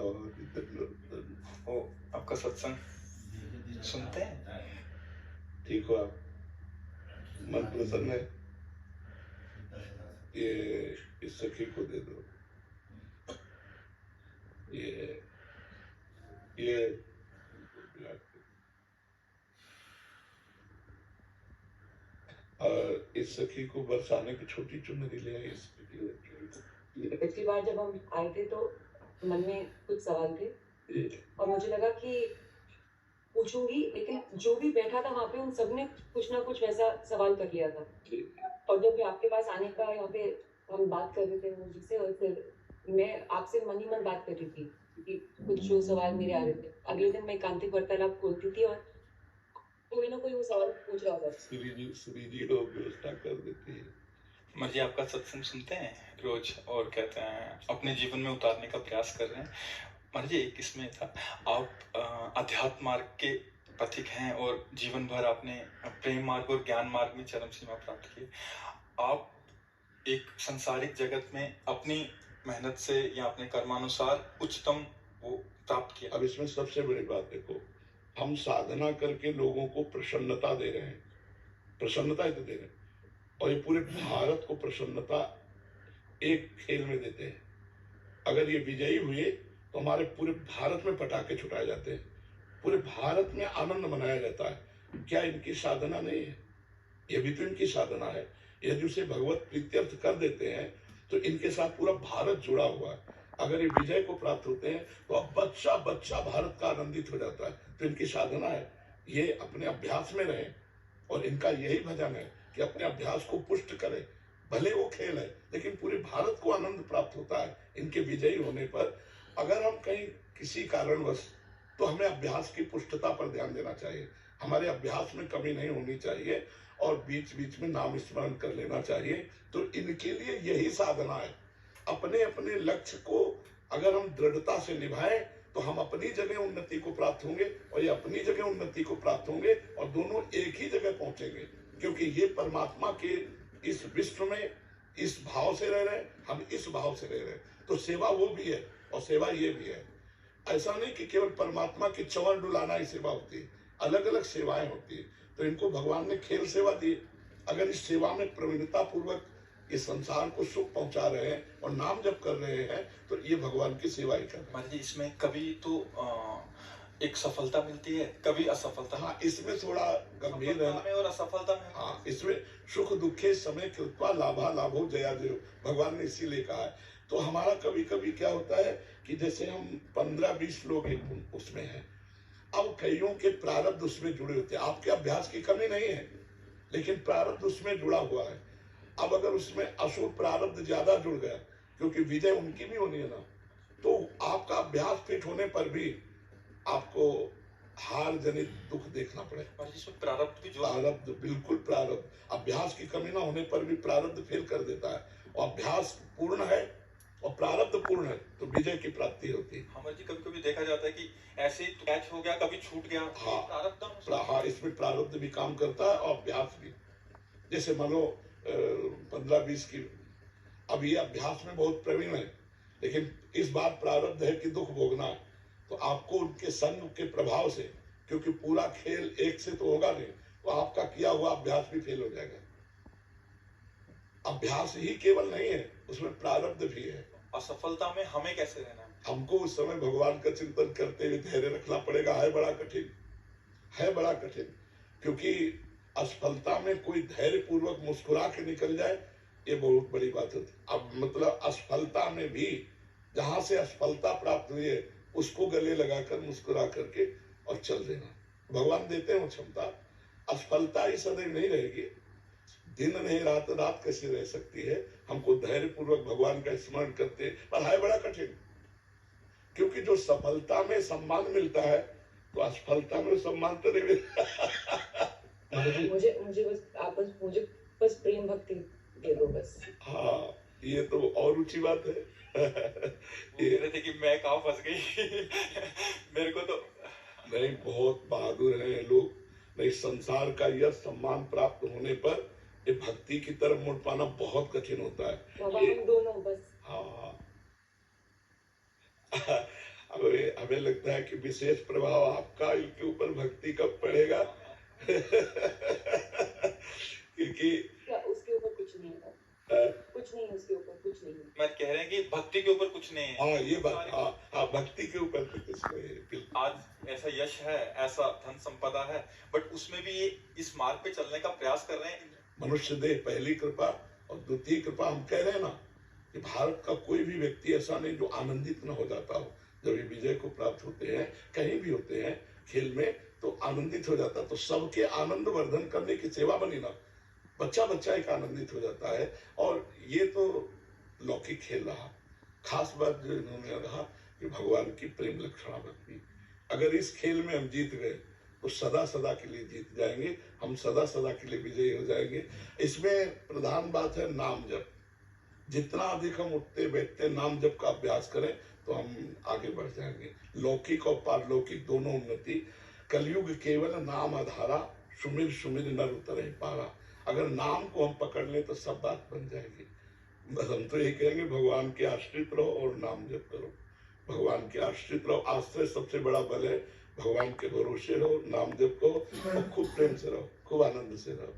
वो आपका सत्संग सुनते हैं? ठीक हो आप? मन प्रसन्न है? ये इस सखी को दे दो। ये और इस सखी को बरसाने की छोटी चुनरी ले आई। पिछली बार जब हम आए थे तो मन में कुछ सवाल थे और मुझे लगा कि पूछूंगी, लेकिन जो भी बैठा था वहां पे उन सबने कुछ ना कुछ वैसा सवाल कर लिया था। और जब आपके पास आने का यहाँ पे हम बात कर रहे थे मुझे से, और फिर मैं आपसे मन ही मन बात कर रही थी कि कुछ जो सवाल मेरे आ रहे थे। अगले दिन मैं एकांतिक वार्तालाप खोलती थी और कोई ना कोई वो सवाल पूछ रहा था। श्री जी लोग व्यवस्था कर देती है। मर्जी आपका सत्संग सुनते हैं रोज और कहते हैं अपने जीवन में उतारने का प्रयास कर रहे हैं। मर्जी एक इसमें था, आप अध्यात्म मार्ग के पथिक हैं और जीवन भर आपने प्रेम मार्ग और ज्ञान मार्ग में चरम सीमा प्राप्त की। आप एक संसारिक जगत में अपनी मेहनत से या अपने कर्मानुसार उच्चतम वो प्राप्त किया। अब इसमें सबसे बड़ी बात देखो, हम साधना करके लोगों को प्रसन्नता दे रहे हैं, प्रसन्नता ही तो दे रहे हैं, और ये पूरे भारत को प्रसन्नता एक खेल में देते हैं। अगर ये विजयी हुए तो हमारे पूरे भारत में पटाखे छुटाए जाते हैं, पूरे भारत में आनंद मनाया जाता है। क्या इनकी साधना नहीं है? ये भी तो इनकी साधना है। यदि उसे भगवत प्रीत्यर्थ कर देते हैं तो इनके साथ पूरा भारत जुड़ा हुआ है। अगर ये विजय को प्राप्त होते हैं तो अब बच्चा बच्चा भारत का आनंदित हो जाता है। तो इनकी साधना है, ये अपने अभ्यास में रहे, और इनका यही भजन है कि अपने अभ्यास को पुष्ट करें। भले वो खेल है, लेकिन पूरे भारत को आनंद प्राप्त होता है इनके विजयी होने पर। अगर हम कहीं किसी कारणवश, तो हमें अभ्यास की पुष्टता पर ध्यान देना चाहिए। हमारे अभ्यास में कमी नहीं होनी चाहिए और बीच बीच में नाम स्मरण कर लेना चाहिए। तो इनके लिए यही साधना है। अपने अपने लक्ष्य को अगर हम दृढ़ता से निभाएं तो हम अपनी जगह उन्नति को प्राप्त होंगे और ये अपनी जगह उन्नति को प्राप्त होंगे, और दोनों एक ही जगह पहुंचेंगे। क्योंकि ये परमात्मा के इस विश्व में इस भाव से रह रहे हैं, हम इस भाव से रह रहे हैं। तो सेवा वो भी है और सेवा ये भी है। ऐसा नहीं कि केवल परमात्मा के चरण डुलाना ही सेवा होती है, अलग अलग सेवाएं होती है। तो इनको भगवान ने खेल सेवा दी। अगर इस सेवा में प्रवीणता पूर्वक इस संसार को सुख पहुंचा रहे हैं और नाम जप कर रहे हैं, तो ये भगवान की सेवा ही कर रहे हैं। मान लीजिए इसमें कभी तो एक सफलता मिलती है, कभी असफलता। हाँ, इसमें थोड़ा गंभीर है और असफलता में। हाँ, इसमें सुख दुखे समय कृत्वा लाभा लाभो जया जयो, भगवान ने इसीलिए कहा है। तो हमारा कभी कभी क्या होता है कि जैसे हम 15-20 लोग एक उसमें हैं, अब कईयों के प्रारब्ध उसमें जुड़े होते हैं। आपके अभ्यास की कमी नहीं है, लेकिन प्रारब्ध उसमें जुड़ा हुआ है। अब अगर उसमें अशुभ प्रारब्ध ज्यादा जुड़ गया, क्योंकि विजय उनकी भी होनी है ना, तो आपका अभ्यास फिट होने पर भी आपको हार जनित दुख देखना पड़ेगा। जिसमें प्रारब्ध भी प्रारब्ध, बिल्कुल प्रारब्ध, अभ्यास की कमी ना होने पर भी प्रारब्ध फेल कर देता है। और अभ्यास पूर्ण है और प्रारब्ध पूर्ण है तो विजय की प्राप्ति होती है। हमारे जी कभी कभी देखा जाता है कि ऐसे ही कैच हो गया, कभी छूट गया। हाँ, इसमें प्रारब्ध भी काम करता है और अभ्यास भी। जैसे मानो 15-20 की, अब ये अभ्यास में बहुत प्रवीण है, लेकिन इस बार प्रारब्ध है कि दुख भोगना है, तो आपको उनके संग के प्रभाव से, क्योंकि पूरा खेल एक से तो होगा नहीं, तो आपका किया हुआ अभ्यास भी फेल हो जाएगा। अभ्यास ही केवल नहीं है, उसमें प्रारब्ध भी है। असफलता में हमें कैसे रहना है? हमको उस समय भगवान का चिंतन करते हुए धैर्य रखना पड़ेगा। है बड़ा कठिन, है बड़ा कठिन, क्योंकि असफलता में कोई धैर्य पूर्वक मुस्कुरा के निकल जाए, ये बहुत बड़ी बात होती। अब मतलब असफलता में भी जहां से असफलता प्राप्त हुई है उसको गले लगाकर मुस्कुरा करके और चल देना, भगवान देते हैं वो क्षमता। असफलता ही सदैव नहीं रहेगी, दिन नहीं रात, रात कैसी रह सकती है। हमको धैर्य पूर्वक भगवान का स्मरण करते, पर है बड़ा कठिन, क्योंकि जो सफलता में सम्मान मिलता है तो असफलता में सम्मान तो नहीं मिलता। मुझे बस प्रेम भक्ति दे दो बस। हाँ, ये तो और ऊंची बात है। ये थे कि मैं कहाँ फंस गई। मेरे को तो नहीं, बहुत बहादुर हैं लोग। नहीं, संसार का यह सम्मान प्राप्त होने पर ये भक्ति की तरफ मुड़ पाना बहुत कठिन होता है। हम दोनों बस। हाँ, हमें लगता है कि विशेष प्रभाव आपका इनके ऊपर भक्ति कब पड़ेगा क्योंकि क्या उसके ऊपर कुछ नहीं है, हाँ कुछ नहीं है उसके ऊपर, कुछ नहीं है। मैं कह रहे हैं कि भक्ति के ऊपर कुछ नहीं है। ये बात, हाँ भक्ति के ऊपर तो कुछ नहीं है, बिल्कुल। आज ऐसा यश है, ऐसा धन संपदा है, बट उसमें भी ये इस मार्ग पे चलने का प्रयास कर रहे हैं। मनुष्य देह पहली कृपा और द्वितीय कृपा, हम कह रहे हैं ना कि भारत का कोई भी व्यक्ति ऐसा नहीं जो आनंदित न हो जाता हो जब ये विजय को प्राप्त होते हैं, कहीं भी होते हैं खेल में, तो आनंदित हो जाता। तो सबके आनंद वर्धन करने की सेवा बनी ना, बच्चा बच्चा एक आनंदित हो जाता है। और ये तो लौकिक खेल रहा। खास बात जो इन्होंने कहा कि भगवान की प्रेम लक्षणा भक्ति, अगर इस खेल में हम जीत गए तो सदा सदा के लिए जीत जाएंगे, हम सदा सदा के लिए विजयी हो जाएंगे। इसमें प्रधान बात है नाम जप। जितना अधिक हम उठते बैठते नाम जप का अभ्यास करें तो हम आगे बढ़ जाएंगे। लौकिक और पारलौकिक दोनों उन्नति। कलयुग केवल नाम आधारा, सुमिर सुमिर नर उतरे पारा। अगर नाम को हम पकड़ लें तो सब बात बन जाएगी। बस हम तो यही कहेंगे, भगवान के आश्रित रहो और नाम जप करो। भगवान के आश्रित रहो, आश्रय सबसे बड़ा बल है। भगवान के भरोसे रहो, नाम जप करो और खूब प्रेम से रहो, खूब आनंद से रहो।